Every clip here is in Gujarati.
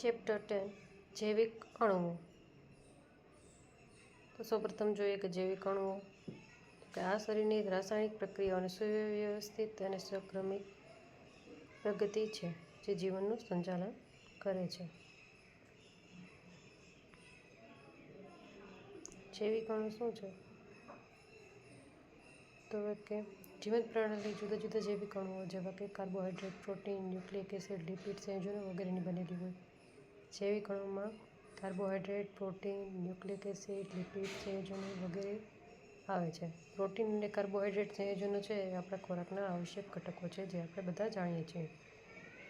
ચેપ્ટર 10 જૈવિક અણુઓ. તો સૌપ્રથમ જોઈએ કે જૈવિક અણુઓ કે આ શરીરની રાસાયણિક પ્રક્રિયાઓની સુવ્યવસ્થિત અને સંક્રમિત પ્રગતિ છે જે જીવનનું સંચાલન કરે છે. જૈવિક અણુ શું છે? તો કે જીવંત પ્રણાલી જુદા જુદા જૈવિક અણુઓ જેવા કે carbohydrate, protein, nucleic acid, lipid સંયોજનો વગેરેની બનેલી હોય. જૈવિક અણુમાં carbohydrate, protein, nucleic acid, lipid સંયોજનો વગેરે આવે છે. પ્રોટીન અને કાર્બોહાઈડ્રેટ સંયોજનો છે એ આપણા ખોરાકના આવશ્યક ઘટકો છે જે આપણે બધા જાણીએ છીએ.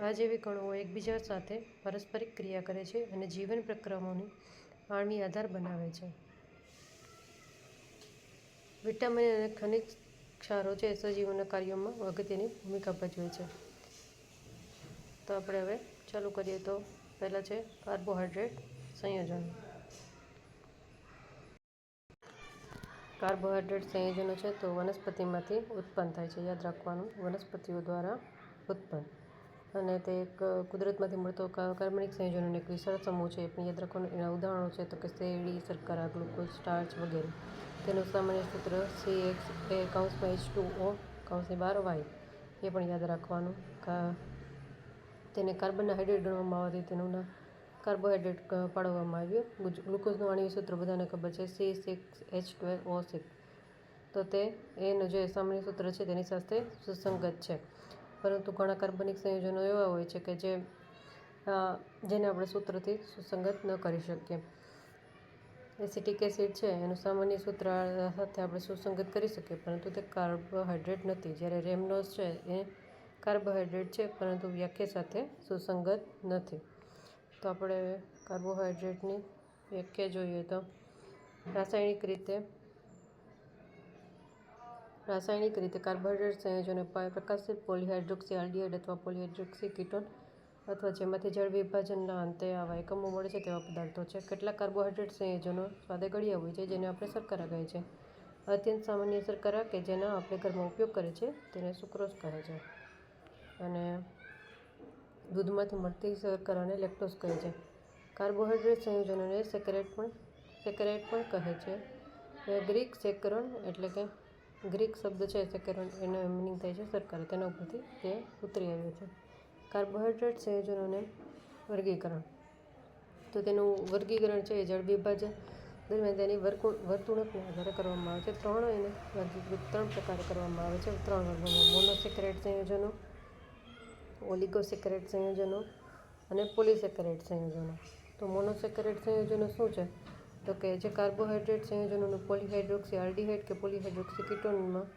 આ જૈવિક અણુઓ એકબીજા સાથે પારસ્પરિક ક્રિયા કરે છે અને જીવન પ્રક્રિયાઓની આણ્વિક આધાર બનાવે છે. વિટામિન અને ખનિજ ક્ષારો છે સજીવોના કાર્યોમાં અગત્યની ભૂમિકા ભજવે છે. તો આપણે હવે ચાલુ કરીએ. તો પહેલાં છે કાર્બોહાઈડ્રેટ સંયોજનો. કાર્બોહાઈડ્રેટ સંયોજનો છે તો વનસ્પતિમાંથી ઉત્પન્ન થાય છે. યાદ રાખવાનું, વનસ્પતિઓ દ્વારા ઉત્પન્ન. અને તે એક કુદરતમાંથી મળતો કાર્બનિક સંયોજનોનો એક વિશાળ સમૂહ છે. પણ યાદ રાખવાનું, એના ઉદાહરણો છે તો કે શેરડી, શર્કરા, ગ્લુકોઝ, સ્ટાર્ચ વગેરે. તેનું સામાન્ય સૂત્ર CH(H2O) એ પણ યાદ રાખવાનું. તેને કાર્બનના હાઇડ્રેટ ગણવામાં આવવાથી તેનું કાર્બોહાઈડ્રેટ પાડવામાં આવ્યું. ગ્લુકોઝનું આણ્વિક સૂત્ર બધાને ખબર છે, C6H12O6. તો તે એનું જે સામાન્ય સૂત્ર છે તેની સાથે સુસંગત છે. પરંતુ ઘણા કાર્બનિક સંયોજનો એવા હોય છે કે જેને આપણે સૂત્રથી સુસંગત ન કરી શકીએ. એસિટિક એસિડ છે એનું સામાન્ય સૂત્ર સાથે આપણે સુસંગત કરી શકીએ, પરંતુ તે કાર્બોહાઈડ્રેટ નથી. જ્યારે રેમનોઝ છે એ કાર્બોહાઈડ્રેટ છે પરંતુ વ્યાખ્યા સાથે સુસંગત નથી. તો આપણે કાર્બોહાઈડ્રેટની વ્યાખ્યા જોઈએ તો રાસાયણિક રીતે કાર્બોહાઈડ્રેટ સંયોજનો પ્રકાશિત પોલીહાઇડ્રોક્સી આલ્ડીહાઇડ અથવા પોલીહાઇડ્રોક્સી કીટોન અથવા જેમાંથી જળ વિભાજનના અંતે આવા એકમો મળે છે તેવા પદાર્થો છે. કેટલાક કાર્બોહાઈડ્રેટ સંયોજનો સ્વાદગળિયા હોય છે જેને આપણે શર્કરા કહે છે. અત્યંત સામાન્ય શર્કરા કે જેનો આપણે ઘરમાં ઉપયોગ કરે છે તેને સુક્રોઝ કહે છે. અને દૂધમાંથી મળતી શર્કરાને લેક્ટોઝ કહે છે. કાર્બોહાઈડ્રેટ સંયોજનોને સેકેરાઇડ પણ કહે છે. ગ્રીક સેકરોન એટલે કે ગ્રીક શબ્દ છે સેકેરોન, એનો મિનિંગ થાય છે શર્કરા. તેના ઉપરથી તે ઉતરી આવ્યો છે. કાર્બોહાઈડ્રેટ સંયોજનોને વર્ગીકરણ. તો તેનું વર્ગીકરણ છે એ જળ વિભાજન દરમિયાન તેની વર્તણૂકના આધારે કરવામાં આવે છે. એને વર્ગીકૃત 3 પ્રકારે કરવામાં આવે છે. 3 વર્ગોમાં: મોનોસેકેરાઇડ સંયોજનો, ઓલિગોસેકેરાઇડ સંયોજનો અને પોલિસેકેરાઇડ સંયોજનો. તો મોનોસેકેરાઇડ સંયોજનો શું છે? તો કે જે કાર્બોહાઈડ્રેટ સંયોજનોનું પોલીહાઇડ્રોક્સી આલ્ડીહાઇડ કે પોલીહાઇડ્રોક્સી કીટોનમાં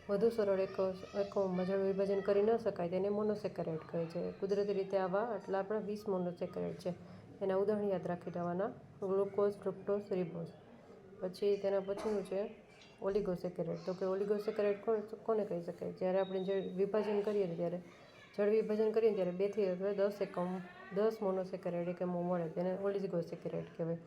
વધુ સરળ એકમોમાં જળ વિભાજન કરી ન શકાય તેને મોનોસેકેરાઇડ કહે છે. કુદરતી રીતે આવા આપણા 20 મોનોસેકેરાઇડ છે. એના ઉદાહરણ યાદ રાખી લેવાના: ગ્લુકોઝ, ફ્રુક્ટોઝ, રિબોઝ. પછી તેના પછીનું છે ઓલિગોસેકેરાઇડ. તો કે ઓલિગોસેકેરાઇડ કોને કહી શકાય? જ્યારે આપણે જળ વિભાજન કરીએ ત્યારે 2 થી 10 મોનોસેકેરાઇડ એકમો મળે તેને ઓલિગોસેકેરાઇડ કહેવાય.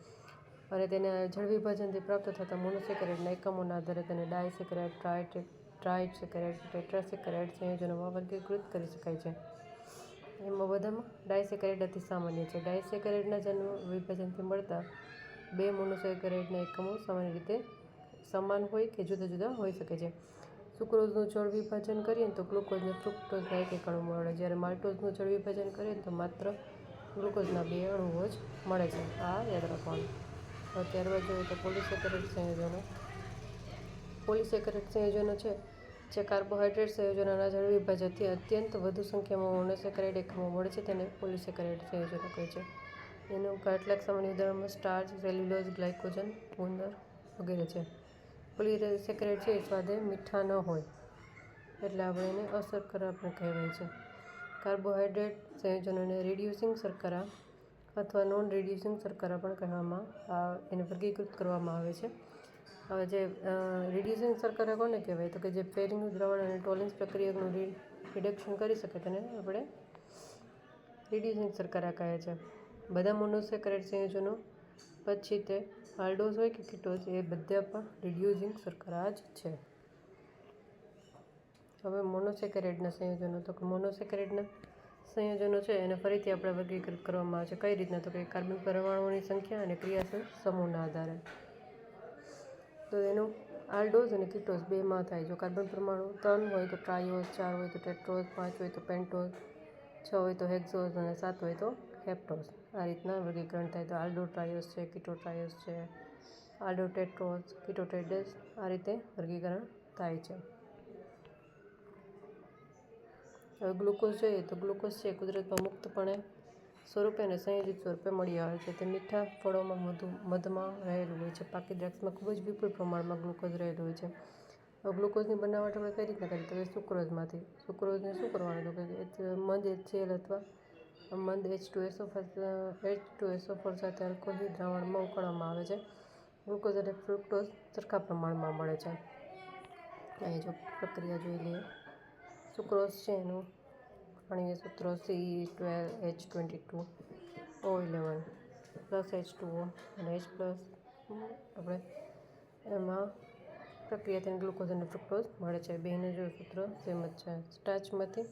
અને તેને જળ વિભાજનથી પ્રાપ્ત થતા મોનોસેકેરાઇડના એકમોના આધારે તેને ડાયસેકેરાઇડ, ટ્રાઇસેકેરાઇડ, ટેટ્રાસેકેરાઇડ સંયોજનોમાં વર્ગીકૃત કરી શકાય છે. એમાં બધામાં ડાયસેકેરાઇડ અતિ સામાન્ય છે. ડાયસેકેરાઇડના જન્મ વિભાજનથી મળતા 2 મોનોસેકેરાઇડના એકમો સામાન્ય રીતે સમાન હોય કે જુદા જુદા હોઈ શકે છે. સુક્રોઝનું જળ વિભાજન કરીએ તો ગ્લુકોઝ અને ફ્રુક્ટોઝના 1 અણુ મળે, જ્યારે માલ્ટોઝનું જળ વિભાજન કરીએ તો માત્ર ગ્લુકોઝના 2 અણુઓ જ મળે છે. આ યાદ રાખવાનું. ત્યારબાદ જોઈએ તો પોલિસેકેરાઇડ સંયોજનો. પોલિસેકેરાઇડ સંયોજનો છે જે કાર્બોહાઈડ્રેટ સંયોજનોના જળ વિભાજનથી અત્યંત વધુ સંખ્યામાં મોનોસેકેરાઇડ એકમો મળે છે તેને પોલિસેકેરાઇડ સંયોજનો કહે છે. એનું કેટલાક સામાન્ય ઉદાહરણમાં સ્ટાર્ચ, સેલ્યુલોઝ, ગ્લાયકોજન, ગુંદર વગેરે છે. પોલિસેકેરાઇડ છે એ સ્વાદે મીઠા ન હોય એટલે આપણે એને અશર્કરા પણ કહેવાય છે. કાર્બોહાઈડ્રેટ સંયોજનોને રિડ્યુસિંગ શર્કરા અથવા નોન રિડ્યુસિંગ શર્કરા પણ કહેવામાં એને વર્ગીકૃત કરવામાં આવે છે. હવે જે રિડ્યુસિંગ શર્કરા કોને કહેવાય? તો કે જે ફેરીનું દ્રાવણ અને ટોલેન્સ પ્રક્રિયાનું રિડક્શન કરી શકે તેને આપણે રિડ્યુસિંગ શર્કરા કહે છે. બધા મોનોસેકેરાઇડ સંયોજનો પછી તે આલ્ડોઝ હોય કે કીટોઝ એ બધા પણ રિડ્યુસિંગ શર્કરા જ છે. હવે મોનોસેકેરાઇડના સંયોજનો. તો કે મોનોસેકેરાઇડના સંયોજનો છે એને ફરીથી આપણે વર્ગીકૃત કરવામાં આવે છે. કઈ રીતના? તો કે કાર્બન પરમાણુઓની સંખ્યા અને ક્રિયાશીલ સમૂહના આધારે. તો એનું આલ્ડોઝ અને કીટોઝ બેમાં થાય. જો કાર્બન પરમાણુ 3 હોય તો ટ્રાયોઝ, 4 હોય તો ટેટ્રોઝ, 5 હોય તો પેન્ટોઝ, 6 હોય તો હેક્ઝોઝ અને 7 હોય તો હેપ્ટોઝ. આ રીતના વર્ગીકરણ થાય. તો આલ્ડો ટ્રાયોઝ છે, કીટો ટ્રાયોઝ છે, આલ્ડો ટેટ્રોઝ, કીટો ટેટ્રેઝ, આ રીતે વર્ગીકરણ થાય છે. હવે ગ્લુકોઝ જોઈએ તો ગ્લુકોઝ છે કુદરતમાં મુક્તપણે સ્વરૂપે અને સંયોજિત સ્વરૂપે મળી આવે છે. તે મીઠા ફળોમાં મધમાં રહેલું હોય છે. પાકી દ્રાક્ષમાં ખૂબ જ વિપુલ પ્રમાણમાં ગ્લુકોઝ રહેલું હોય છે. હવે ગ્લુકોઝની બનાવટ આપણે કઈ રીતના કરીએ? તો કે સુક્રોઝમાંથી. સુક્રોઝને શું કરવાનું? તો કે મંદ HCl અથવા મંદ H2SO4 સાથે આલ્કોહોલની દ્રાવણમાં ઉકળવામાં આવે છે. ગ્લુકોઝ અને ફ્રુક્ટોઝ સરખા પ્રમાણમાં મળે છે. અહીં જો પ્રક્રિયા જોઈ લઈએ. સુક્રોઝ છે એનું પાણીય સૂત્ર C12H22O11 પ્લસ H2O અને H પ્લસ આપણે એમાં પ્રક્રિયા થઈને ગ્લુકોઝ અને ફ્રુક્ટોઝ મળે છે. બેનું જો સૂત્ર સેમ જ છે. સ્ટાર્ચમાંથી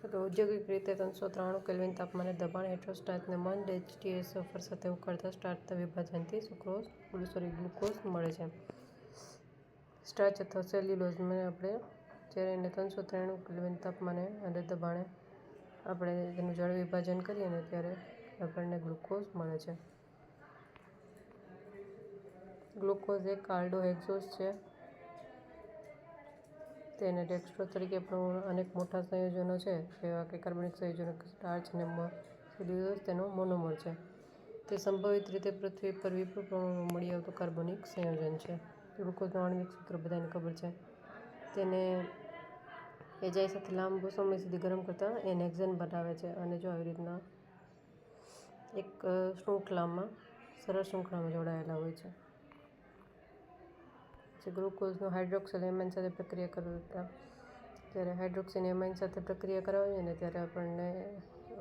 તો ઔદ્યોગિક રીતે 393 કેલ્વિન તાપમાને દબાણ હેઠળ સ્ટાર્ચને મંદ H2SO4 સાથે ઉકળતા સ્ટાર્ચના વિભાજનથી ગ્લુકોઝ મળે છે. સ્ટાર્ચ અથવા સેલ્યુલોઝને આપણે જ્યારે એને 393 કેલ્વિન તાપમાને અને દબાણે આપણે તેનું જળ વિભાજન કરીએ ને ત્યારે આપણને ગ્લુકોઝ મળે છે. ગ્લુકોઝ એક આલ્ડોહેક્સોઝ છે. તેને ડેક્સ્ટ્રોઝ તરીકે પણ અનેક મોટા સંયોજનો છે જેવા કે કાર્બનિક સંયોજનો સ્ટાર્ચ અને સેલ્યુલોઝ તેનો મોનોમર છે. તે સંભવિત રીતે પૃથ્વી પર વિપુલ પ્રમાણમાં મળી આવતું કાર્બનિક સંયોજન છે. ગ્લુકોઝનું આણ્વિક સૂત્ર બધાને ખબર છે. તેને એજાઈ સાથે લાંબો સમય સુધી ગરમ કરતાં એને હેક્ઝેન બનાવે છે અને જો આવી રીતના એક શૃંખલામાં સરળ શૃંખલામાં જોડાયેલા હોય છે. જે ગ્લુકોઝનું હાઇડ્રોક્સિલ એમાઇન સાથે પ્રક્રિયા કરતા ત્યારે હાઇડ્રોક્સિલ એમાઇન સાથે પ્રક્રિયા કરાવીએ ને ત્યારે આપણને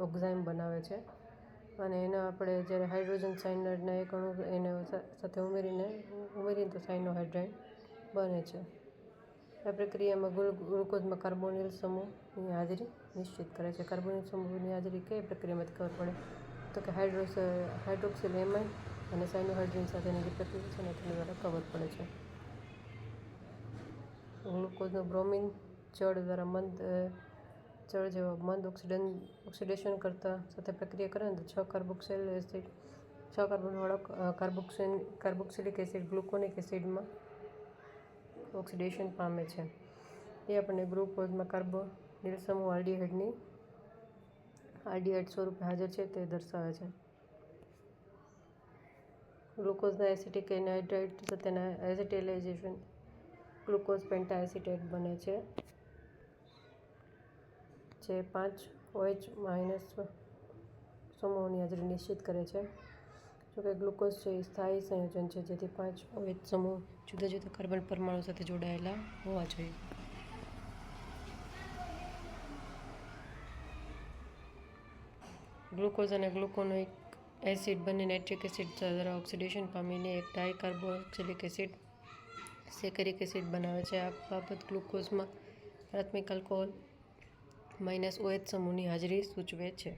ઓક્ઝાઇમ બનાવે છે અને એના આપણે જ્યારે હાઇડ્રોજન સાયનાઇડના એક અણુ એને સાથે ઉમેરીને તો સાયનોહાઇડ્રાઇડ બને છે. આ પ્રક્રિયામાં ગ્લુકોઝમાં કાર્બોનિલ સમૂહની હાજરી નિશ્ચિત કરે છે. કાર્બોનિલ સમૂહની હાજરી કઈ પ્રક્રિયામાંથી ખબર પડે? તો કે હાઇડ્રોક્સિલ એમાઇન અને સાયનોહાઇડ્રીન સાથેની જે પ્રક્રિયા છે ને તેના દ્વારા ખબર પડે છે. ગ્લુકોઝનું બ્રોમિન જળ જેવા મંદ ઓક્સિડેશન કરતા સાથે પ્રક્રિયા કરે ને તો 6 કાર્બનવાળો કાર્બોક્સિલિક એસિડ ગ્લુકોનિક એસિડમાં ઓક્સિડેશન પામે છે. એ આપણને ગ્લુકોઝમાં કાર્બોનિલ સમૂહ આલ્ડીહાઇડ સ્વરૂપે હાજર છે તે દર્શાવે છે. ગ્લુકોઝના એસિટિક એનહાઇડ્રાઇડ સાથેના એસિટાઇલેશન ગ્લુકોઝ પેન્ટાએસિટેટ બને છે જે 5OH- સમૂહોની હાજરી નિશ્ચિત કરે છે. જોકે ગ્લુકોઝ છે એ સ્થાયી સંયોજન છે જેથી 5OH સમૂહ જુદા જુદા કાર્બન પરમાણુ સાથે જોડાયેલા હોવા જોઈએ. ગ્લુકોઝ અને ગ્લુકોનોઇક એસિડ બંને નાઇટ્રિક એસિડ દ્વારા ઓક્સિડેશન પામીને એક ડાયકાર્બોક્સિલિક એસિડ સેકેરિક એસિડ બનાવે છે. આ બાબત ગ્લુકોઝમાં પ્રાથમિક આલ્કોહોલ -OH સમૂહની હાજરી સૂચવે છે.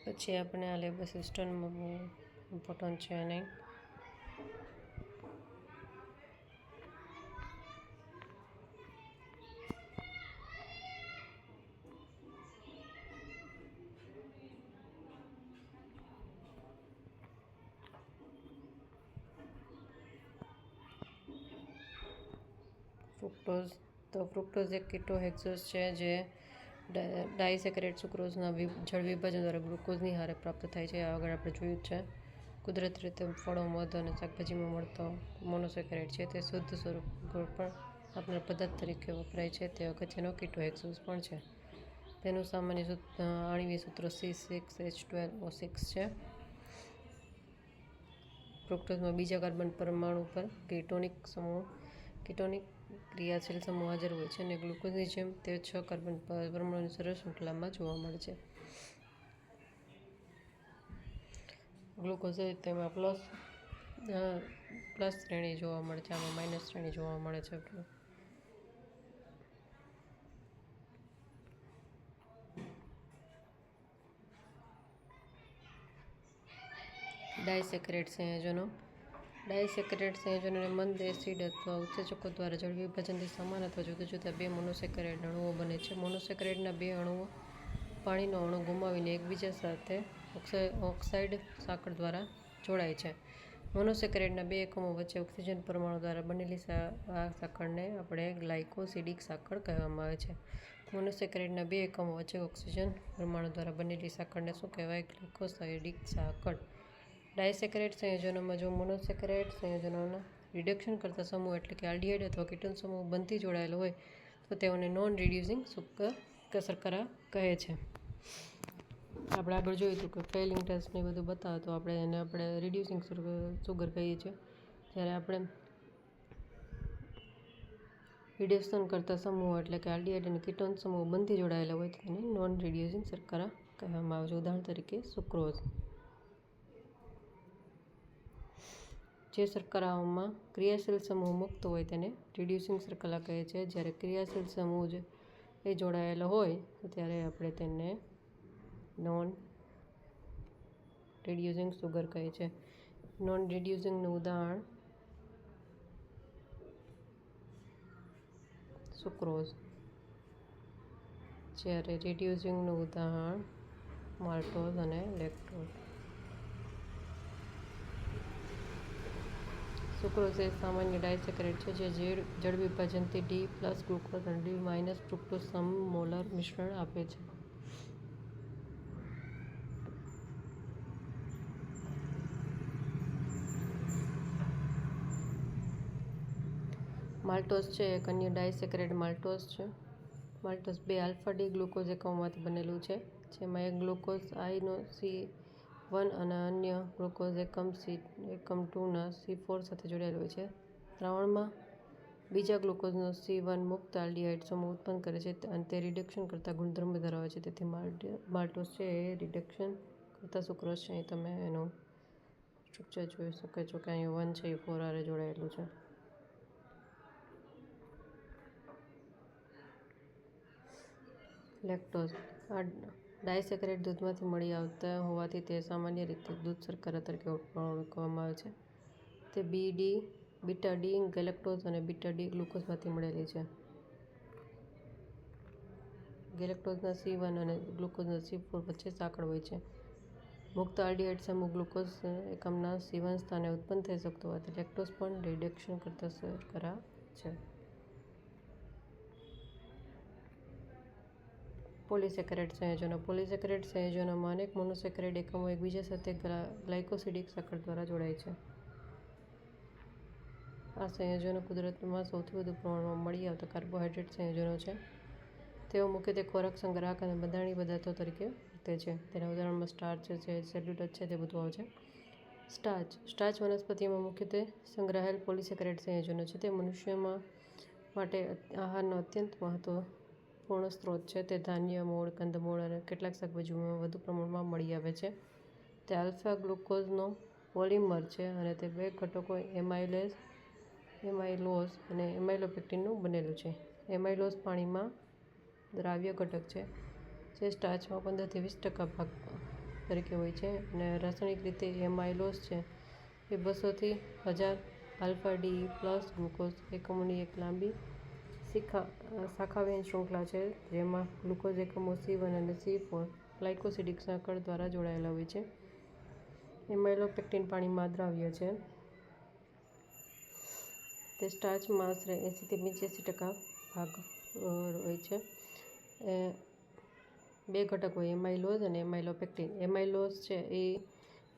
પછી આપણે આ લેબર સિસ્ટમમાં બહુ ઇમ્પોર્ટન્ટ છે નહીં. ફ્રુક્ટોઝ એક કીટોહેક્સોઝ છે જે ડાયસેકેરેટ સુક્રોઝના જળ વિભાજન દ્વારા ગ્લુકોઝની હારે પ્રાપ્ત થાય છે. આ આગળ આપણે જોયું જ છે. કુદરતી રીતે ફળો, મધ અને શાકભાજીમાં મળતો મોનોસેકેરાઇડ છે તે શુદ્ધ સ્વરૂપ પણ આપનાર પદાર્થ તરીકે વપરાય છે. તે અગત્યનો કીટોહેક્સોઝ પણ છે. તેનું સામાન્ય આણ્વિક સૂત્ર C6H12O6 છે. ફ્રુક્ટોઝમાં બીજા કાર્બન પરમાણુ પર કીટોનિક ક્રિયાશીલ સમૂહ હાજર હોય છે અને ગ્લુકોઝની જેમ તે 6 કાર્બન પરમાણુની સરળ શૃંખલામાં જોવા મળે છે. ગ્લુકોઝ તેમાં પ્લસ શ્રેણી જોવા મળે છે, આમાં માઇનસ શ્રેણી જોવા મળે છે. ડાયસેક્રેટ સંયોજનો. ડાયસેક્રેટ સંયોજનોને મંદ એસિડ અથવા ઉત્સેચકો દ્વારા જળ વિભાજનથી સમાન અથવા જુદા જુદા બે મોનોસેકેરાઇડ અણુઓ બને છે. મોનોસેકેરાઇડના બે અણુઓ પાણીનો અણુ ગુમાવીને એકબીજા સાથે ઓક્સાઇડ સાંકળ દ્વારા જોડાય છે. મોનોસેકેરાઇડના બે એકમો વચ્ચે ઓક્સિજન પરમાણુ દ્વારા બનેલી આ સાંકળને આપણે ગ્લાયકોસિડિક સાંકળ કહેવામાં આવે છે. મોનોસેકેરાઇડના બે એકમો વચ્ચે ઓક્સિજન પરમાણુ દ્વારા બનેલી સાંકળને શું કહેવાય? ગ્લાયકોસાઇડિક સાંકળ. ડાયસેકેરાઇડ સંયોજનોમાં જો મોનોસેકેરાઇડ સંયોજનોના રિડક્શન કરતા સમૂહ એટલે કે આલ્ડીહાઇડ અથવા કીટોન સમૂહ બંધથી જોડાયેલો હોય તો તેઓને નોન રિડ્યુસિંગ શર્કરા કહે છે. આપણે આગળ જોયું હતું કે ફેઇલિંગ ટેસ્ટ ને બધું બતાવે તો આપણે રિડ્યુસિંગ સુગર કહીએ છીએ. જ્યારે આપણે રિડક્શન કરતા સમૂહો એટલે કે આલ્ડીહાઇડ અને કીટોન સમૂહ બંધથી જોડાયેલા હોય તો તેને નોન રિડ્યુસિંગ શર્કરા કહેવામાં આવે છે. ઉદાહરણ તરીકે સુક્રોઝ. જે શર્કરાઓમાં ક્રિયાશીલ સમૂહ મુક્ત હોય તેને રિડ્યુસિંગ શર્કરા કહે છે. જ્યારે ક્રિયાશીલ સમૂહ એ જોડાયેલો હોય ત્યારે આપણે તેને નોન રિડ્યુસિંગ સુગર કહે છે. નોન રિડ્યુસિંગનું ઉદાહરણ સુક્રોઝ. જ્યારે રિડ્યુસિંગનું ઉદાહરણ માલ્ટોઝ અને લેક્ટોઝ. સુક્રોઝ એ સામાન્ય ડાયસેકેરાઇડ છે જે જળ વિભાજનથી D+ ગ્લુકોઝ અને D- ફ્રુક્ટોઝ સમમોલર મિશ્રણ આપે છે. માલ્ટોઝ છે એક અન્ય ડાયસેકેરાઇડ. માલ્ટોઝ બે આલ્ફા-ડી ગ્લુકોઝ એકમોમાંથી બનેલું છે, જેમાં એક ગ્લુકોઝ I નો C1 અને અન્ય ગ્લુકોઝ એકમ II ના C4 સાથે જોડાયેલ હોય છે. દ્રાવણમાં બીજા ગ્લુકોઝનો C1 મુક્ત આલ્ડીહાઇડ સમૂહ ઉત્પન્ન કરે છે અને તે રિડક્શન કરતા ગુણધર્મ ધરાવે છે. તેથી માલ્ટોઝ છે એ રિડક્શન કરતા સુક્રોઝ છે. અહીં તમે એનું સ્ટ્રક્ચર જોઈ શકો છો કે અહીં 1 છે એ 4 હારે જોડાયેલું છે. લેક્ટોઝ. આ ડાયસેકેરાઇડ દૂધમાંથી મળી આવતા હોવાથી તે સામાન્ય રીતે દૂધ શર્કરા તરીકે ઓળખવામાં આવે છે. તે બીટા-ડી ગેલેક્ટોઝ અને બીટા-ડી ગ્લુકોઝમાંથી મળેલી છે. ગેલેક્ટોઝના C1 અને ગ્લુકોઝના C4 વચ્ચે સાંકળ હોય છે. મુક્ત આલ્ડીહાઇડ સમૂહ ગ્લુકોઝ એકમના C1 સ્થાને ઉત્પન્ન થઈ શકતો હોવાથી લેક્ટોઝ પણ રિડક્શન કરતા શર્કરા છે. પોલિસેકેરાઇડ સંયોજનો. પોલિસેકેરાઇડ સંયોજનોમાં અનેક મોનોસેકેરાઇડ એકમો એકબીજા સાથે ગ્લાયકોસિડિક સાંકળ દ્વારા જોડાય છે. આ સંયોજનો કુદરતમાં સૌથી વધુ પ્રમાણમાં મળી આવતા કાર્બોહાઇડ્રેટ સંયોજનો છે. તેઓ મુખ્યત્વે ખોરાક સંગ્રાહક અને બંધારણીય પદાર્થો તરીકે વર્તે છે. તેના ઉદાહરણમાં સ્ટાર્ચ છે, સેલ્યુલોઝ છે, તે બધું આવે છે. સ્ટાર્ચ વનસ્પતિમાં મુખ્યત્વે સંગ્રહાયેલ પોલિસેકેરાઇડ સંયોજનો છે. તે મનુષ્ય માટે આહારનો અત્યંત મહત્વપૂર્ણ સ્ત્રોત છે. તે ધાન્ય, મૂળ, કંદમૂળ અને કેટલાક શાકભાજીઓમાં વધુ પ્રમાણમાં મળી આવે છે. તે આલ્ફા-ગ્લુકોઝનો પોલિમર છે અને તે બે ઘટકો એમાઇલોઝ અને એમાઇલોપેક્ટિનનું બનેલું છે. એમાઇલોઝ પાણીમાં દ્રાવ્ય ઘટક છે જે સ્ટાર્ચમાં 15 થી 20% ભાગ તરીકે હોય છે અને રાસાયણિક રીતે એમાઇલોઝ છે એ 200 થી 1000 આલ્ફા-ડી પ્લસ ગ્લુકોઝ એકમોની એક લાંબી શાખાવિહીન શૃંખલા છે જેમાં ગ્લુકોઝ એકમો C1 અને C4 ગ્લાયકોસિડિક સાંકળ દ્વારા જોડાયેલા હોય છે. એમાઇલોપેક્ટિન પાણીમાં અદ્રાવ્ય છે. તે સ્ટાર્ચમાં આશરે 80 થી 85% ભાગ હોય છે. બે ઘટક હોય, એમાઇલોઝ અને એમાઇલોપેક્ટિન. એમાઇલોઝ છે એ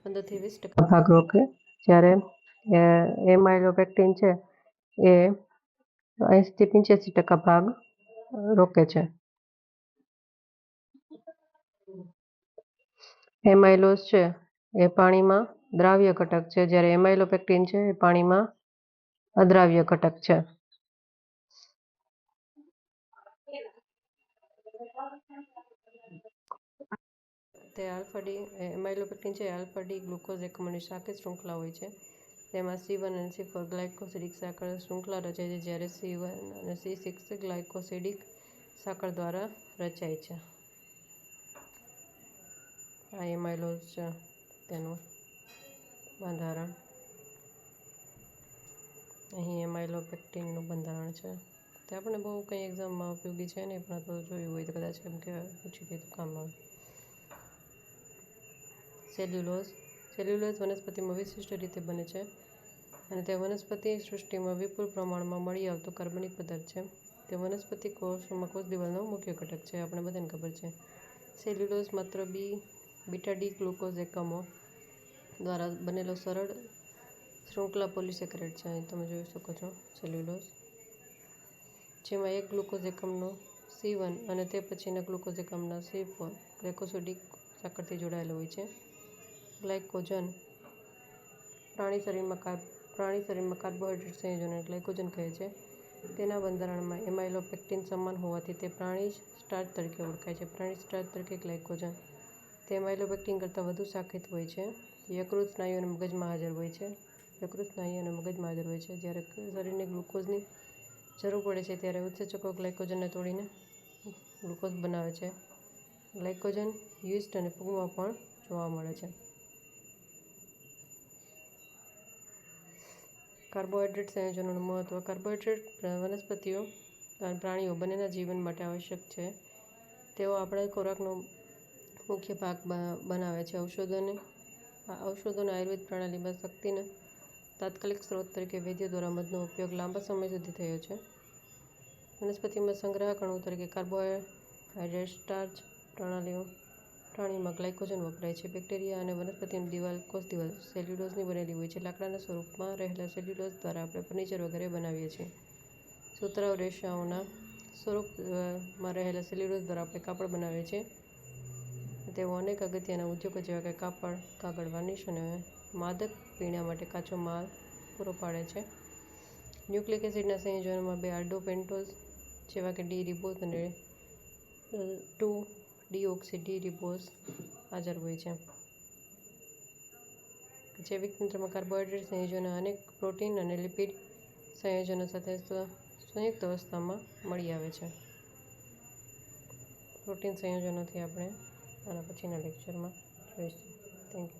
15 થી 20% ભાગ રોકે, જ્યારે એમાઇલોપેક્ટિન છે એ 80 થી 85% ભાગ રોકે છે. એમાઇલોઝ છે એ પાણીમાં દ્રાવ્ય ઘટક છે, જ્યારે એમાઇલોપેક્ટિન છે એ પાણીમાં અદ્રાવ્ય ઘટક છે. એમાઇલોપેક્ટિન છે એ આલ્ફા-ડી ગ્લુકોઝ એકમોની શાખિત શૃંખલા હોય છે. તેમાં C1 અને C4 ગ્લાયકોસિડિક સાંકળ શૃંખલા રચાય છે, જ્યારે C1 અને C6 ગ્લાયકોસિડિક સાંકળ દ્વારા રચાય છે. આ એમાઇલોઝ છે તેનું બંધારણ. અહીં એમાઇલોપેક્ટિનનું બંધારણ છે. તે આપણે બહુ કંઈ એક્ઝામમાં ઉપયોગી છે નહીં, પણ તો જોયું હોય તો કદાચ એમ કે પૂછી દે તો કામ આવે. સેલ્યુલોઝ. સેલ્યુલોઝ વનસ્પતિમાં વિશિષ્ટ રીતે બને છે અને તે વનસ્પતિ સૃષ્ટિમાં વિપુલ પ્રમાણમાં મળી આવતો કાર્બનિક પદાર્થ છે. તે વનસ્પતિ કોષમાં કોષ દિવાલનો મુખ્ય ઘટક છે, આપણે બધાને ખબર છે. સેલ્યુલોઝ માત્ર બીટા ડી ગ્લુકોઝ એકમો દ્વારા બનેલો સરળ શૃંખલા પોલિસેકેરાઇડ છે. અહીં તમે જોઈ શકો છો સેલ્યુલોઝ, જેમાં એક ગ્લુકોઝ એકમનો C1 અને તે પછીના ગ્લુકોઝ એકમના C4 ગ્લાયકોસિડિક સાંકળથી જોડાયેલો હોય છે. ગ્લાયકોજન. પ્રાણી શરીરમાં કાર્બોહાઈડ્રેટ સંયોજનોને ગ્લાયકોજન કહે છે. તેના બંધારણમાં એમાઇલોપેક્ટિન સમાન હોવાથી તે પ્રાણી સ્ટાર્ચ તરીકે ઓળખાય છે. પ્રાણી સ્ટાર્ચ તરીકે ગ્લાયકોજન. તે એમાઇલોપેક્ટિન કરતાં વધુ શાખિત હોય છે. યકૃત, સ્નાયુ અને મગજમાં હાજર હોય છે. જ્યારે શરીરને ગ્લુકોઝની જરૂર પડે છે ત્યારે ઉત્સેચકો ગ્લાયકોજનને તોડીને ગ્લુકોઝ બનાવે છે. ગ્લાયકોજન યીસ્ટ અને ફૂગમાં પણ જોવા મળે છે. કાર્બોહાઈડ્રેટ સંયોજનોનું મહત્વ. કાર્બોહાઈડ્રેટ વનસ્પતિઓ અને પ્રાણીઓ બંનેના જીવન માટે આવશ્યક છે. તેઓ આપણા ખોરાકનો મુખ્ય ભાગ બનાવે છે. ઔષધોના આયુર્વેદ પ્રણાલીમાં શક્તિના તાત્કાલિક સ્ત્રોત તરીકે વૈદ્યો દ્વારા મધનો ઉપયોગ લાંબા સમય સુધી થયો છે. વનસ્પતિમાં સંગ્રાહક અણુ તરીકે કાર્બોહાઈડ્રેટ સ્ટાર્ચ પ્રાણીમાં ગ્લાયકોજન વપરાય છે. બેક્ટેરિયા અને વનસ્પતિની દિવાલ કોષ દિવાલ સેલ્યુલોઝની બનેલી હોય છે. લાકડાના સ્વરૂપમાં રહેલા સેલ્યુલોઝ દ્વારા આપણે ફર્નિચર વગેરે બનાવીએ છીએ. સુતરાઉ રેસાઓના સ્વરૂપમાં રહેલા સેલ્યુલોઝ દ્વારા આપણે કાપડ બનાવીએ છીએ. તેઓ અનેક અગત્યના ઉદ્યોગો જેવા કે કાપડ, કાગળ, વાર્નિશ અને માદક પીણા માટે કાચો માલ પૂરો પાડે છે. ન્યુક્લિક એસિડના સંયોજનોમાં 2 આલ્ડોપેન્ટોઝ જેવા કે ડી-રિબોઝ અને 2-ડીઓક્સી-ડી-રિબોઝ હાજર હોય છે. જૈવિક તંત્રમાં કાર્બોહાઈડ્રેટ સંયોજનો અનેક પ્રોટીન અને લિપિડ સંયોજનો સાથે સંયુક્ત અવસ્થામાં મળી આવે છે. પ્રોટીન સંયોજનોથી આપણે આના પછીના લેક્ચરમાં જોઈશું. Thank you.